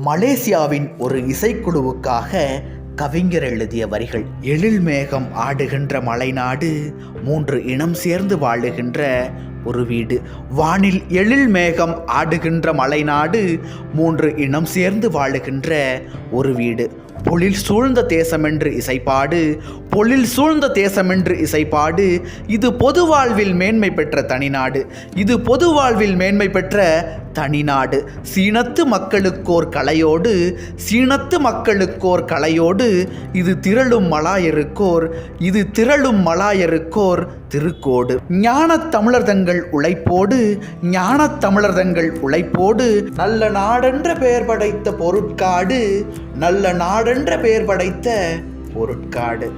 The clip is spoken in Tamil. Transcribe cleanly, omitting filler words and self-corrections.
மலேசியாவின் ஒரு இசைக்குழுவுக்காக கவிஞர் எழுதிய வரிகள். எழில் மேகம் ஆடுகின்ற மலைநாடு, 3 இனம் சேர்ந்து வாழுகின்ற ஒரு வீடு. வானில் எழில் மேகம் ஆடுகின்ற மலைநாடு, 3 இனம் சேர்ந்து வாழுகின்ற ஒரு வீடு. பொழில் சூழ்ந்த தேசமென்று இசைப்பாடு, பொழில் சூழ்ந்த தேசமென்று இசைப்பாடு. இது பொது வாழ்வில் மேன்மை பெற்ற தனிநாடு, இது பொது வாழ்வில் மேன்மை பெற்ற தனிநாடு. சீனத்து மக்களுக்கோர் கலையோடு, சீனத்து மக்களுக்கோர் கலையோடு, இது திரளும் மலாயருக்கோர், இது திரளும் மலாயருக்கோர் திருக்கோடு. ஞானத் தமிழர் தங்கள் உழைப்போடு, ஞானத் தமிழர் தங்கள் உழைப்போடு, நல்ல நாடென்ற பெயர் படைத்த பொருட்காடு, நல்ல நாடென்ற பெயர் படைத்த பொருட்காடு.